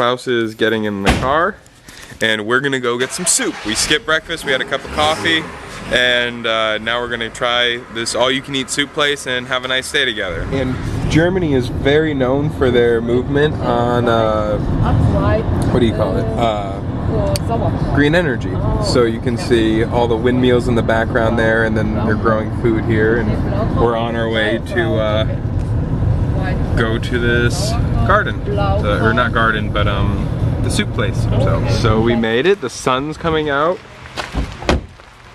Klaus is getting in the car, and we're gonna go get some soup. We skipped breakfast, we had a cup of coffee, and now we're gonna try this all-you-can-eat soup place and have a nice day together. And Germany is very known for their movement on, what do you call it? Green energy. So you can see all the windmills in the background there, and then they're growing food here, and we're on our way to go to this garden, or not garden, but the soup place. So we made it. The sun's coming out,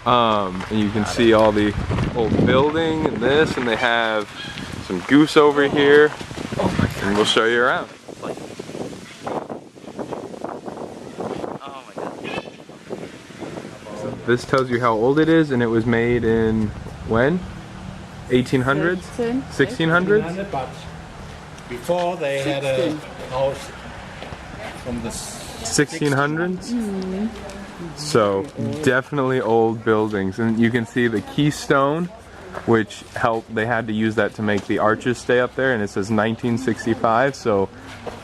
and you can see all the old building and this, and they have some goose over here, and we'll show you around. So this tells you how old it is, and it was made in when? 1800s? 1600s? But before they had a house from the 1600s? So definitely old buildings, and you can see the keystone, which helped, they had to use that to make the arches stay up there, and it says 1965, so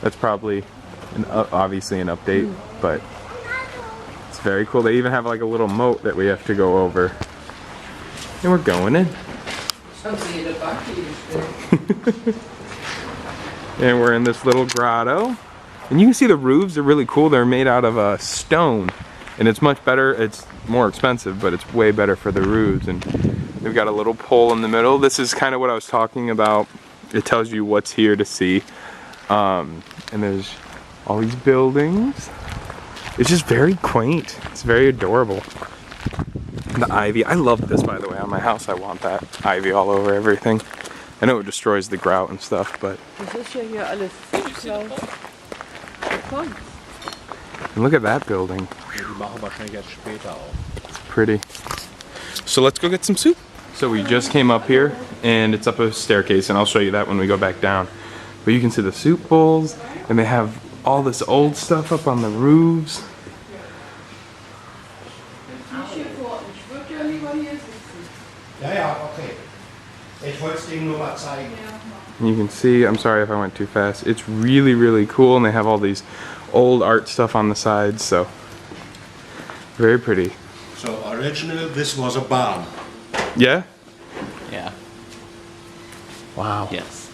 that's probably obviously an update, but it's very cool. They even have like a little moat that we have to go over, and we're going in. And we're in this little grotto, and you can see the roofs are really cool. They're made out of stone, and it's much better. It's more expensive, but it's way better for the roofs. And they've got a little pole in the middle. This is kind of what I was talking about. It tells you what's here to see, and there's all these buildings. It's just very quaint. It's very adorable. The ivy. I love this, by the way. On my house, I want that ivy all over everything. I know it destroys the grout and stuff, but... And look at that building. It's pretty. So let's go get some soup. So we just came up here, and it's up a staircase, and I'll show you that when we go back down. But you can see the soup bowls, and they have all this old stuff up on the roofs. And you can see, I'm sorry if I went too fast, it's really, really cool, and they have all these old art stuff on the sides, so very pretty. So originally this was a barn. Yeah? Yeah. Wow. Yes.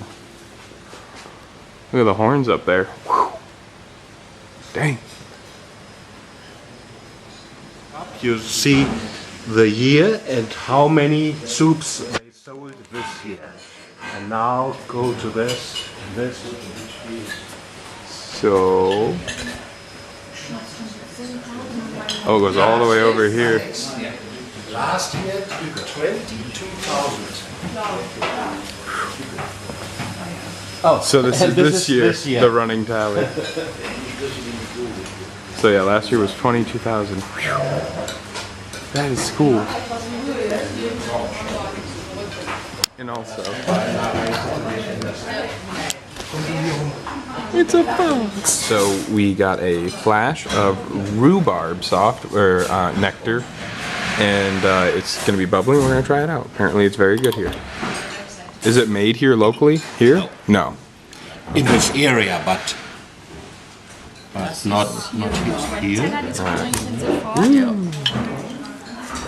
Look at the horns up there. Whew. Dang. You see the year and how many soups they sold this year. And now go to this. So... Oh, it goes all the way over here. Last year, 22,000. Oh, so this is this year, the running tally. So yeah, last year was 22,000. That is cool. And also, it's a box. So we got a flash of rhubarb nectar, and it's gonna be bubbling. We're gonna try it out. Apparently, it's very good here. Is it made here locally? Here? No. In this area, but not here.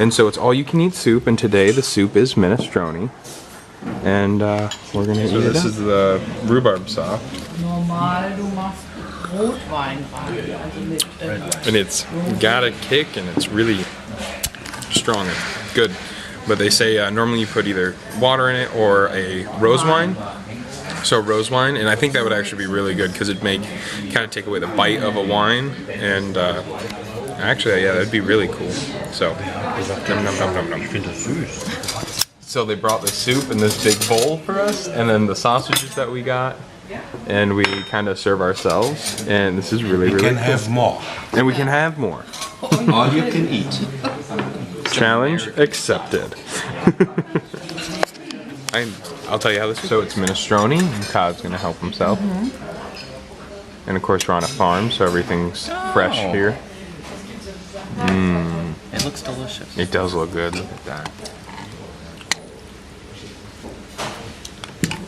And so it's all-you-can-eat soup, and today the soup is minestrone, and we're gonna eat it. This is the rhubarb sauce, and it's got a kick, and it's really strong and good. But they say normally you put either water in it or a rose wine. So rose wine, and I think that would actually be really good because it'd kind of take away the bite of a wine, and actually, yeah, that'd be really cool. So, nom, nom, nom, nom, nom. So they brought the soup in this big bowl for us, and then the sausages that we got, and we kind of serve ourselves, and this is really, really cool. We can have more. And we can have more. All you can eat. Challenge accepted. I'll tell you how this is. So it's minestrone, and Todd's gonna help himself. And of course we're on a farm, so everything's fresh here. Mmm. It looks delicious. It does look good, look at that.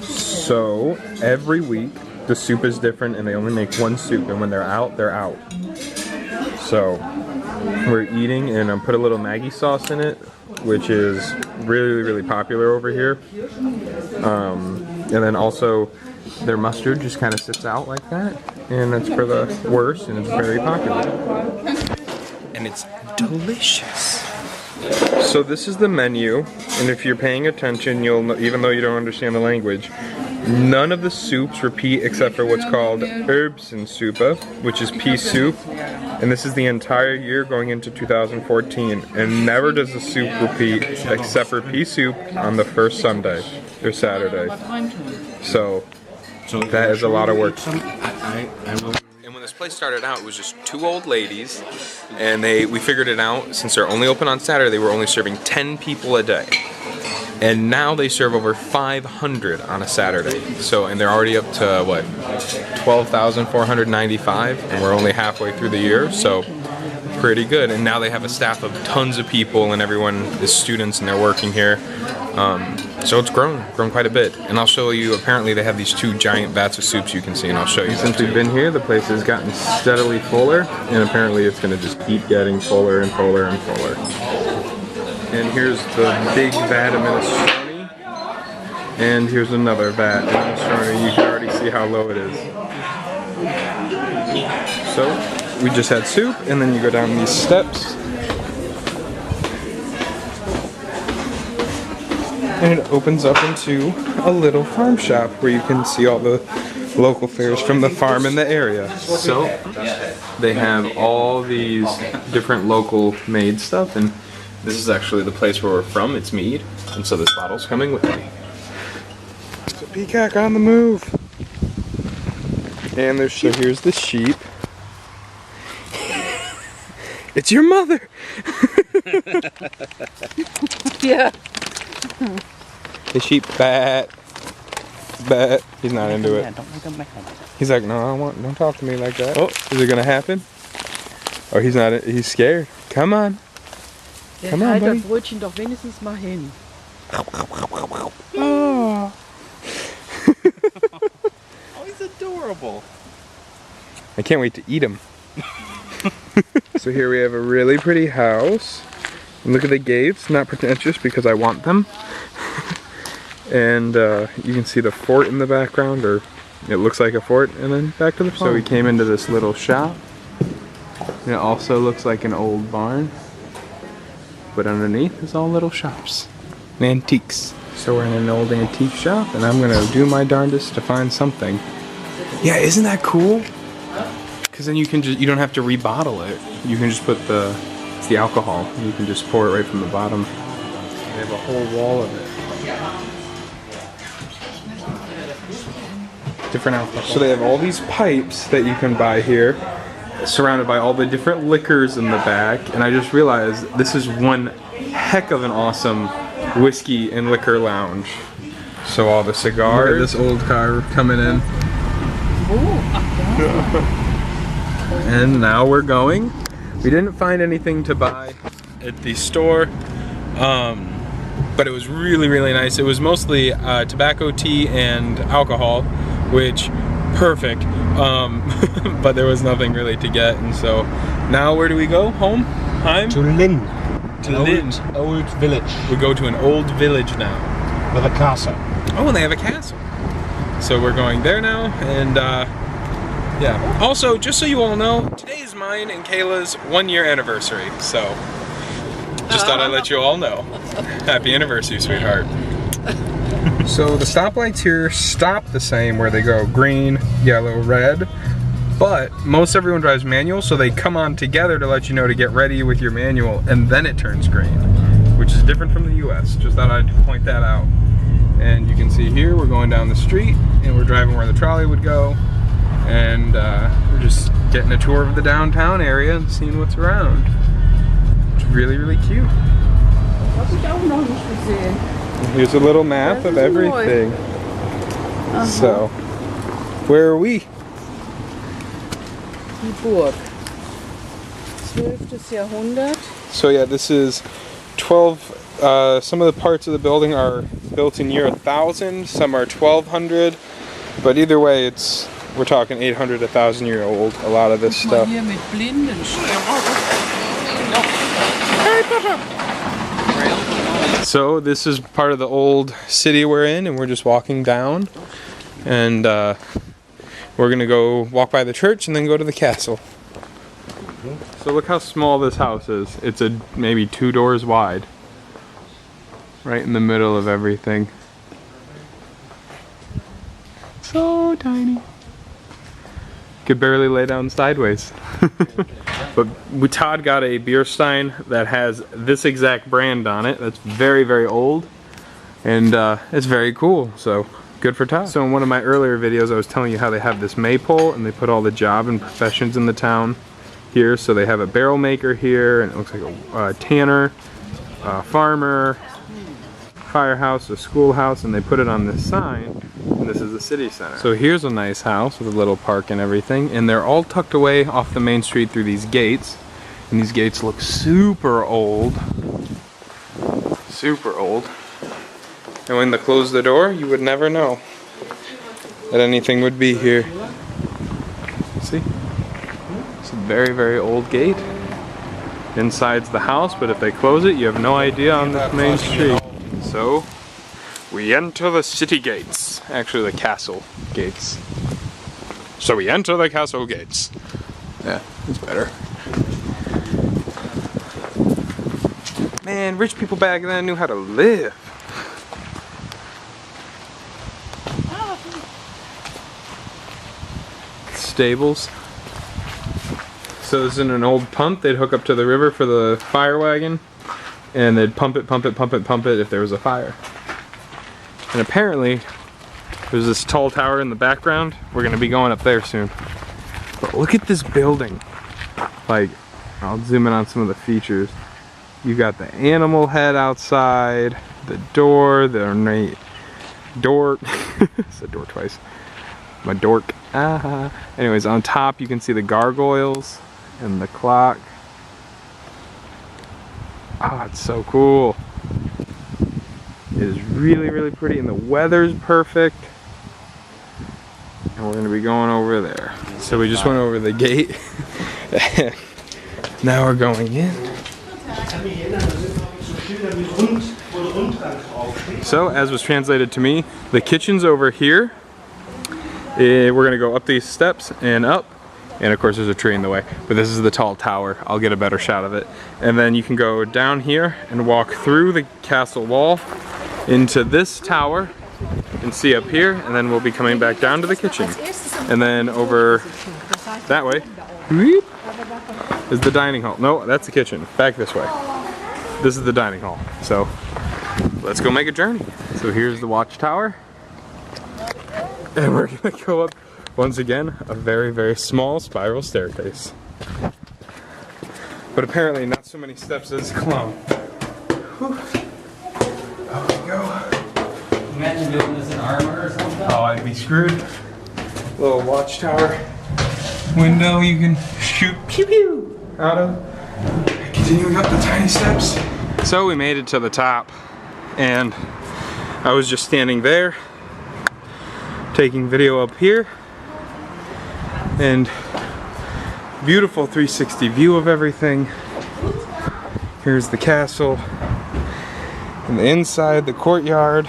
So every week the soup is different and they only make one soup, and when they're out, they're out. So we're eating, and I put a little Maggi sauce in it, which is really, really popular over here. And then also their mustard just kind of sits out like that, and it's for the worst, and it's very popular. And it's delicious. So this is the menu, and if you're paying attention, you'll know, even though you don't understand the language, none of the soups repeat except for what's called Erbsensuppe, which is pea soup, and this is the entire year going into 2014, and never does the soup repeat except for pea soup on the first Sunday or Saturday. So that is a lot of work. And when this place started out, it was just two old ladies, and we figured it out. Since they're only open on Saturday, they were only serving 10 people a day. And now they serve over 500 on a Saturday. So, and they're already up to what, 12,495, and we're only halfway through the year, so pretty good. And now they have a staff of tons of people, and everyone is students, and they're working here. So it's grown quite a bit. And I'll show you, apparently they have these two giant vats of soups you can see, and I'll show you. Since we've been here, the place has gotten steadily fuller, and apparently it's gonna just keep getting fuller and fuller and fuller. And here's the big vat of minestrone, and here's another vat of minestrone. You can already see how low it is. So we just had soup, and then you go down these steps, and it opens up into a little farm shop where you can see all the local fairs from the farm in the area. So they have all these different local made stuff, and this is actually the place where we're from. It's mead, and so this bottle's coming with me. It's a peacock on the move. And there's, so here's the sheep. It's your mother! Yeah. The sheep, bat. He's not into Yeah, it. don't make him mad. He's like, no, don't talk to me like that. Oh, is it gonna happen? Oh, he's not, he's scared. Come on. Come on, halt buddy. das Brötchen doch wenigstens mal hin. Oh. Oh, he's adorable. I can't wait to eat him. So here we have a really pretty house. And look at the gates, not pretentious because I want them. And you can see the fort in the background, or it looks like a fort, and then back to the farm. So we came into this little shop. And it also looks like an old barn. But underneath is all little shops and antiques. So we're in an old antique shop, and I'm gonna do my darndest to find something. Yeah, isn't that cool? Because then you don't have to rebottle it. You can just put it's the alcohol. You can just pour it right from the bottom. They have a whole wall of it. Different alcohol. So they have all these pipes that you can buy here, surrounded by all the different liquors in the back, and I just realized this is one heck of an awesome whiskey and liquor lounge. So all the cigars. Look at this old car coming in. And now we're going. We didn't find anything to buy at the store, but it was really, really nice. It was mostly tobacco, tea, and alcohol, which perfect. But there was nothing really to get, and so now where do we go? Home? Heim? To Lynn. To Lynn. Old village. We go to an old village now. With a castle. Oh, and they have a castle. So we're going there now, and yeah. Also, just so you all know, today is mine and Kayla's 1-year anniversary, so just thought I'd let you all know. Happy anniversary, sweetheart. So the stoplights here stop the same, where they go green, yellow, red, but most everyone drives manual, so they come on together to let you know to get ready with your manual, and then it turns green, which is different from the US. Just thought I'd point that out. And you can see here, we're going down the street, and we're driving where the trolley would go, and we're just getting a tour of the downtown area and seeing what's around. It's really, really cute. Hab ich auch noch nicht gesehen. Here's a little map of everything. So, where are we? Die Burg. 12. Jahrhundert. So yeah, this is 12, some of the parts of the building are built in year 1000, some are 1200, but either way it's we're talking 800, 1,000 year old, a lot of this stuff. Hier mit Blinden. So this is part of the old city we're in, and we're just walking down, and we're gonna go walk by the church and then go to the castle. So look how small this house is. It's maybe 2 doors wide, right in the middle of everything. So tiny. Could barely lay down sideways. But Todd got a beer stein that has this exact brand on it. That's very, very old, and it's very cool. So good for Todd. So in one of my earlier videos, I was telling you how they have this maypole, and they put all the job and professions in the town here. So they have a barrel maker here, and it looks like a tanner, a farmer, firehouse, a schoolhouse, and they put it on this sign, and this is the city center. So here's a nice house with a little park and everything, and they're all tucked away off the main street through these gates, and these gates look super old. Super old. And when they close the door, you would never know that anything would be here. See? It's a very, very old gate. Inside's the house, but if they close it, you have no idea on this main street. So, we enter the city gates. Actually, the castle gates. So we enter the castle gates. Yeah, it's better. Man, rich people back then knew how to live. Stables. So this is an old pump they'd hook up to the river for the fire wagon, and they'd pump it, pump it, pump it, pump it if there was a fire. And apparently there's this tall tower in the background. We're gonna be going up there soon. But look at this building. Like, I'll zoom in on some of the features. You got the animal head outside, the door, the ornate door. I said door twice. My dork. Anyways, on top you can see the gargoyles and the clock. Ah, it's so cool. It is really, really pretty, and the weather's perfect. And we're gonna be going over there. So we just went over the gate. Now we're going in. So, as was translated to me, the kitchen's over here. We're gonna go up these steps and up. And of course there's a tree in the way, but this is the tall tower. I'll get a better shot of it. And then you can go down here and walk through the castle wall into this tower and see up here, and then we'll be coming back down to the kitchen. And then over that way is the dining hall. No, that's the kitchen. Back this way. This is the dining hall. So let's go make a journey. So here's the watchtower. And we're gonna go up, once again, a very, very small spiral staircase. But apparently not so many steps as cologne. Whew. There we go. Imagine doing this in armor or something. Oh, I'd be screwed. Little watchtower window you can shoot pew pew out of. Continuing up the tiny steps. So we made it to the top, and I was just standing there taking video up here, and beautiful 360 view of everything. Here's the castle, and the inside, the courtyard,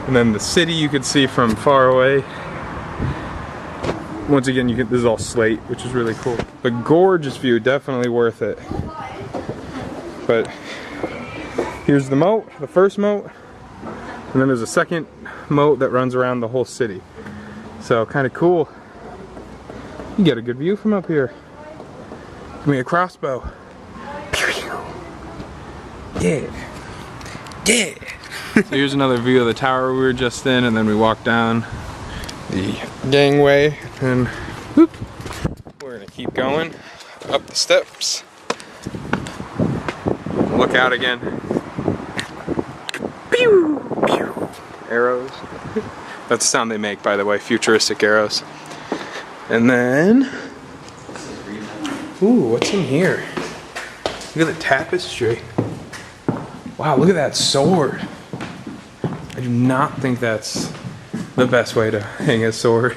and then the city you could see from far away. Once again, this is all slate, which is really cool. But gorgeous view, definitely worth it. But here's the moat, the first moat, and then there's a second moat that runs around the whole city. So kind of cool. You get a good view from up here. Give me a crossbow. Yeah. Yeah. So here's another view of the tower we were just in, and then we walk down the gangway, and whoop, we're gonna keep going up the steps. Look out again. Pew, pew. Arrows. That's the sound they make, by the way, futuristic arrows. And then, ooh, what's in here? Look at the tapestry. Wow, look at that sword. I do not think that's the best way to hang a sword.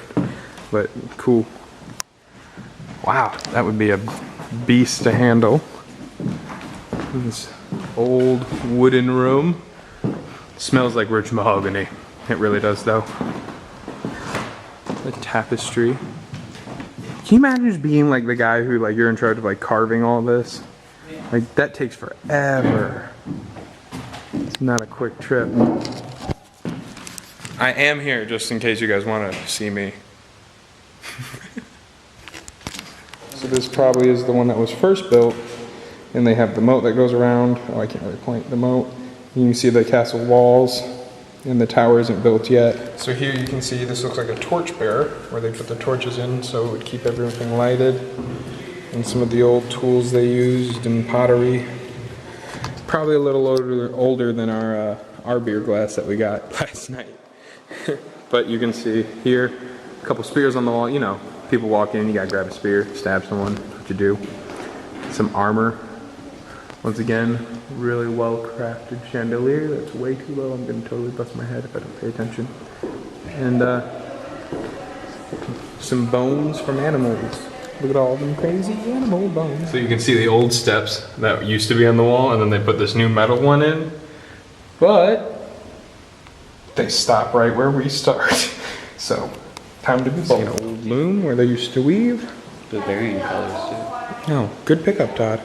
but cool. Wow, that would be a beast to handle. This old wooden room. Smells like rich mahogany. It really does though. The tapestry. Can you imagine just being like the guy who like you're in charge of like carving all this? Like that takes forever. It's not a quick trip. I am here just in case you guys want to see me. So this probably is the one that was first built, and they have the moat that goes around. Oh, I can't really point the moat. You can see the castle walls, and the tower isn't built yet. So here you can see this looks like a torch bearer, where they put the torches in so it would keep everything lighted. And some of the old tools they used in pottery. Probably a little older than our beer glass that we got last night. But you can see here, a couple spears on the wall. You know, people walk in, you gotta grab a spear, stab someone, that's what you do. Some armor. Once again, really well crafted chandelier. That's way too low. I'm gonna totally bust my head if I don't pay attention. And some bones from animals. Look at all them crazy animal bones. So you can see the old steps that used to be on the wall, and then they put this new metal one in. But they stop right where we start. So time to be bold. An old loom where they used to weave. The varying colors too. Oh, good pickup, Todd.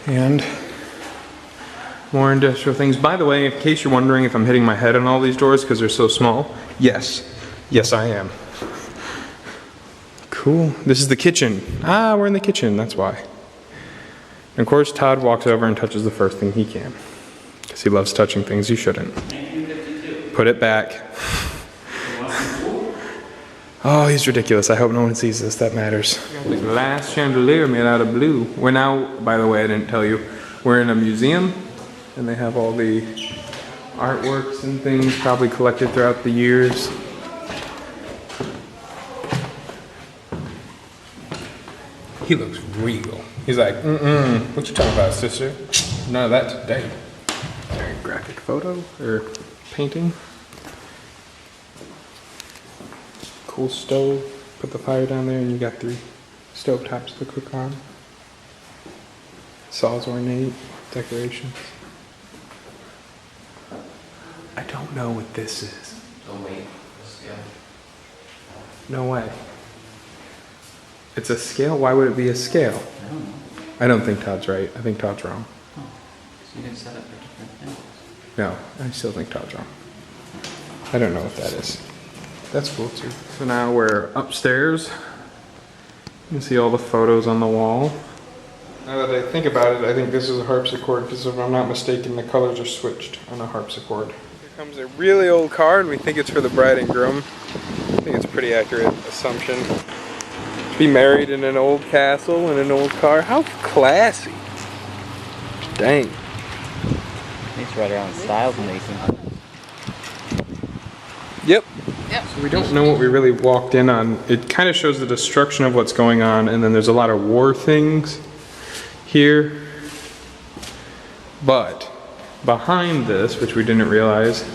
And more industrial things. By the way, in case you're wondering if I'm hitting my head on all these doors because they're so small, yes. Yes, I am. Cool. This is the kitchen. Ah, we're in the kitchen, that's why. And of course, Todd walks over and touches the first thing he can. Because he loves touching things you shouldn't. 1952. Put it back. Oh, he's ridiculous. I hope no one sees this. That matters. The glass chandelier made out of blue. We're now, by the way, I didn't tell you, we're in a museum. And they have all the artworks and things probably collected throughout the years. He looks real. He's like, what you talking about, sister? None of that today. Very graphic photo, or painting. Cool stove. Put the fire down there and you got 3 stove tops to cook on. Saw's ornate, decorations. I don't know what this is. Oh wait, scale. No way. It's a scale? Why would it be a scale? I don't know. I don't think Todd's right. I think Todd's wrong. Oh, so you can set up for different things. No, I still think Todd's wrong. I don't know what that is. That's cool too. So now we're upstairs. You can see all the photos on the wall. Now that I think about it, I think this is a harpsichord because if I'm not mistaken, the colors are switched on a harpsichord. Here comes a really old car and we think it's for the bride and groom. I think it's a pretty accurate assumption. Be married in an old castle in an old car. How classy. Dang. It's right around styles in the 1800s. Yep. So we don't know what we really walked in on. It kind of shows the destruction of what's going on, and then there's a lot of war things here. But behind this, which we didn't realize,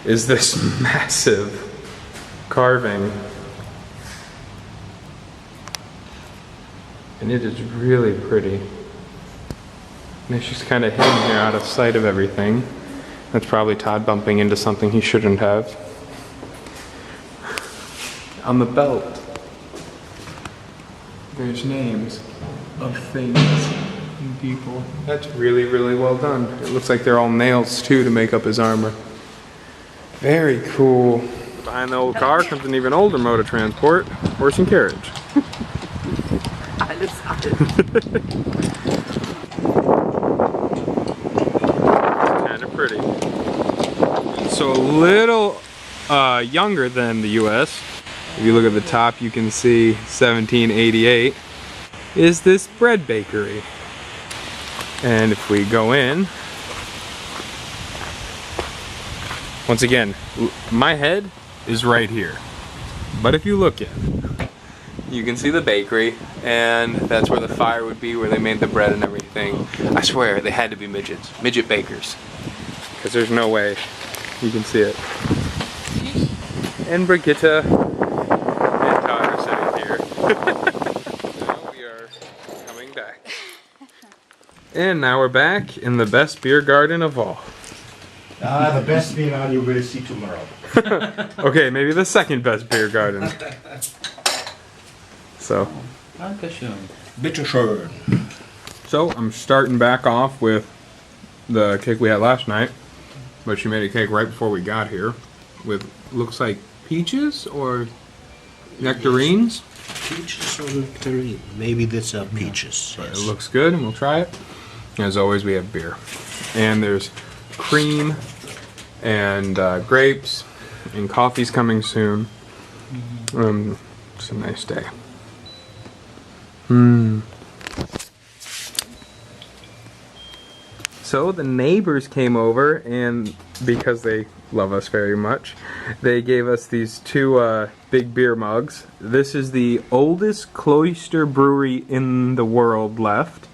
is this massive carving. And it is really pretty. And it's just kind of hidden here out of sight of everything. That's probably Todd bumping into something he shouldn't have. On the belt, there's names of things and people. That's really, really well done. It looks like they're all nails too to make up his armor. Very cool. Behind the old car comes an even older mode of transport, horse and carriage. Kind of pretty. So a little younger than the US. If you look at the top, you can see 1788 is this bread bakery. And if we go in, once again, my head is right here. But if you look in, you can see the bakery, and that's where the fire would be, where they made the bread and everything. I swear, they had to be midgets, midget bakers. Because there's no way you can see it. and Brigitte and Todd are sitting here. Now we are coming back. And now we're back in the best beer garden of all. The best beer you will see tomorrow. Okay, maybe the second best beer garden. So. Bitte schön. So I'm starting back off with the cake we had last night, but she made a cake right before we got here with, looks like peaches or nectarines. Peaches or nectarine? Maybe this are peaches. But Yes. it looks good and we'll try it. As always, we have beer. And there's cream and grapes and coffee's coming soon. It's a nice day. So the neighbors came over, and because they love us very much, they gave us these two big beer mugs. This is the oldest cloister brewery in the world left,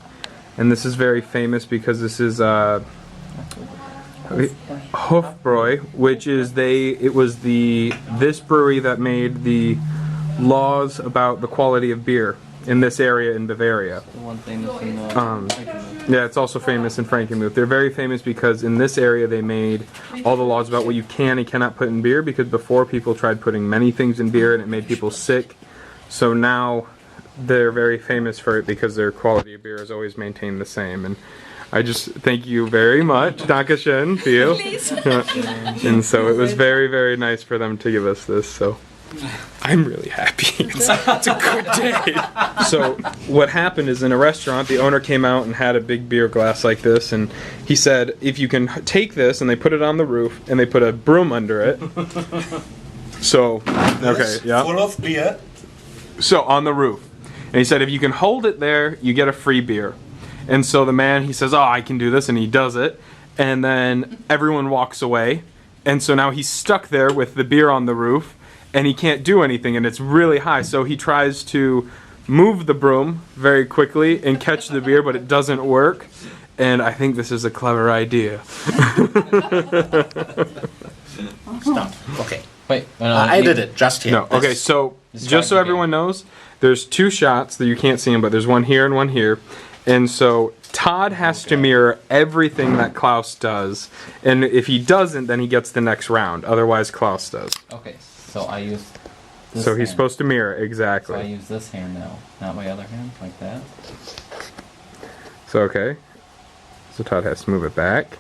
and this is very famous because this is Hofbräu, which is this brewery that made the laws about the quality of beer in this area in Bavaria. The one thing that's in Yeah, it's also famous in Frankenmuth. They're very famous because in this area they made all the laws about what you can and cannot put in beer, because before people tried putting many things in beer and it made people sick. So now they're very famous for it because their quality of beer is always maintained the same. And I just thank you very much. Dankeschön, Theo. And so it was very, very nice for them to give us this. So I'm really happy. It's a good day. So what happened is, in a restaurant, the owner came out and had a big beer glass like this, and he said, if you can take this, and they put it on the roof, and they put a broom under it. So, okay, yeah. Full of beer. So, on the roof. And he said, if you can hold it there, you get a free beer. And so the man, he says, oh, I can do this, and he does it. And then everyone walks away. And so now he's stuck there with the beer on the roof, and he can't do anything, and it's really high. So he tries to move the broom very quickly and catch the beer, but it doesn't work. And I think this is a clever idea. Stop. Okay. Wait, I did it just here. No, okay, so just so try it everyone knows, there's two shots that you can't see them, but there's one here and one here. And so Todd has to mirror everything that Klaus does. And if he doesn't, then he gets the next round. Otherwise, Klaus does. Okay, so I use this So he's hand. supposed to mirror, So I exactly. use this hand now, not my other hand, like that. So, okay. So Todd has to move it back.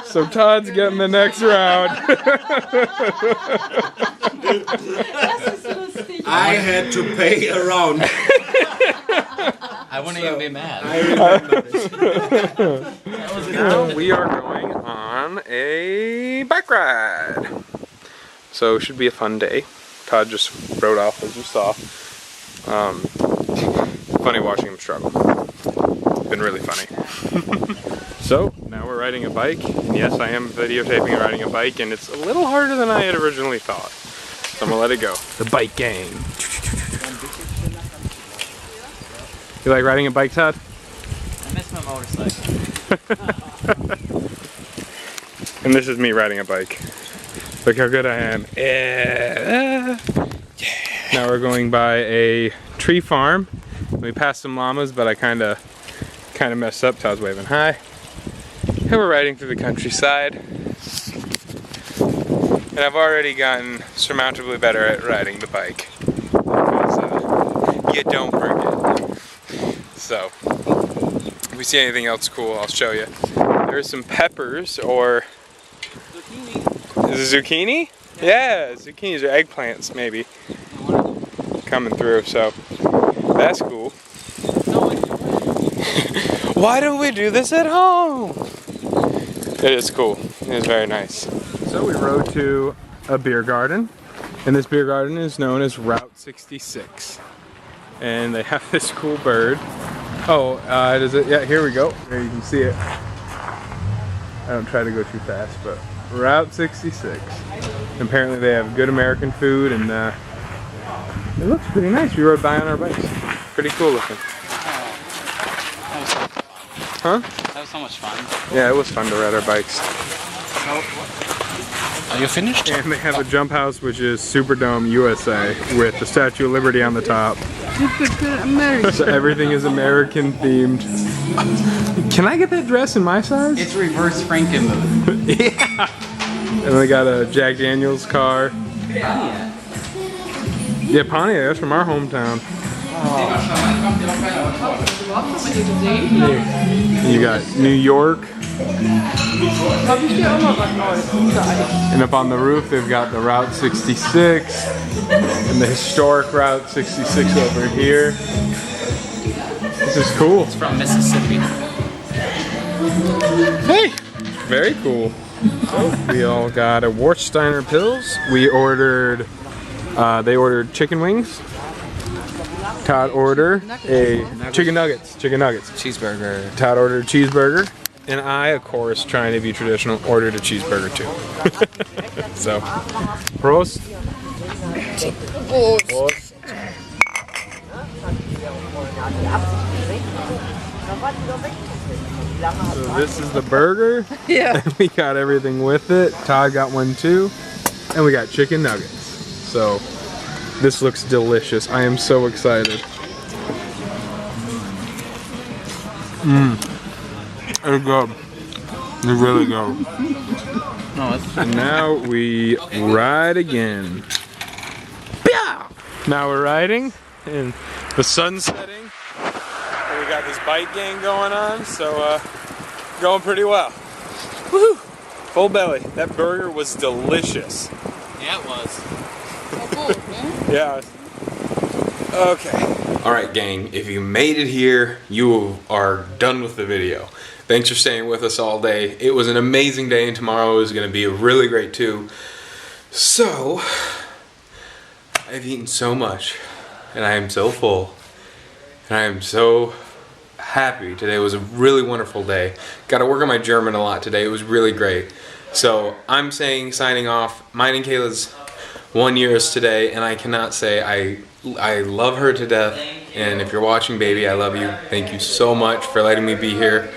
So Todd's getting the next round. I had to pay a round. I wouldn't even be mad. Now we are going on a bike ride. So it should be a fun day. Todd just rode off, as you saw. Funny watching him struggle. Been really funny. So now we're riding a bike. And yes, I am videotaping and riding a bike, and it's a little harder than I had originally thought. So I'm gonna let it go. The bike gang. You like riding a bike, Todd? I miss my motorcycle. And this is me riding a bike. Look how good I am. Yeah. Now we're going by a tree farm. We passed some llamas, but I kind of messed up. Todd's waving hi. And we're riding through the countryside. And I've already gotten surmountably better at riding the bike. Because you don't forget. So, if we see anything else cool, I'll show you. There's some peppers, or zucchini. Is it zucchini? Yeah, zucchinis or eggplants maybe coming through. So that's cool. Why don't we do this at home? It is cool. It is very nice. So we rode to a beer garden, and this beer garden is known as Route 66. And they have this cool bird. Oh, does it? Yeah, here we go. There you can see it. I don't try to go too fast, but Route 66. Apparently they have good American food, and it looks pretty nice. We rode by on our bikes. Pretty cool looking. Huh? That was so much fun. Yeah, it was fun to ride our bikes. Are you finished? And they have a jump house, which is Superdome USA, with the Statue of Liberty on the top. So everything is American themed. Can I get that dress in my size? It's reverse Frankenmuth. Yeah. And we got a Jack Daniels car. Yeah, Pontiac, that's from our hometown. You got New York. And up on the roof they've got the Route 66 and the historic Route 66 over here. This is cool. It's from Mississippi. Hey! Very cool. So we all got a Warsteiner Pills. We ordered, they ordered chicken wings. Todd ordered a chicken nuggets. Cheeseburger. Todd ordered a cheeseburger. And I, of course, trying to be traditional, ordered a cheeseburger too. So, Prost. Prost. So this is the burger. Yeah. We got everything with it. Todd got one too. And we got chicken nuggets. So, this looks delicious. I am so excited. It's good. It's really good. And now we ride again. Now we're riding, and the sun's setting. And we got this bike gang going on, so going pretty well. Woo! Full belly. That burger was delicious. Yeah, it was. Yeah. Okay. Alright gang, if you made it here, you are done with the video. Thanks for staying with us all day. It was an amazing day, and tomorrow is going to be really great too. So, I've eaten so much, and I am so full, and I am so happy. Today was a really wonderful day. Got to work on my German a lot today. It was really great. So, I'm signing off. Mine and Kayla's 1 year is today, and I cannot say I love her to death. And if you're watching, baby, I love you. Thank you so much for letting me be here.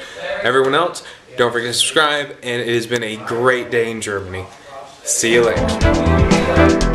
Everyone else, don't forget to subscribe, and it has been a great day in Germany. See you later.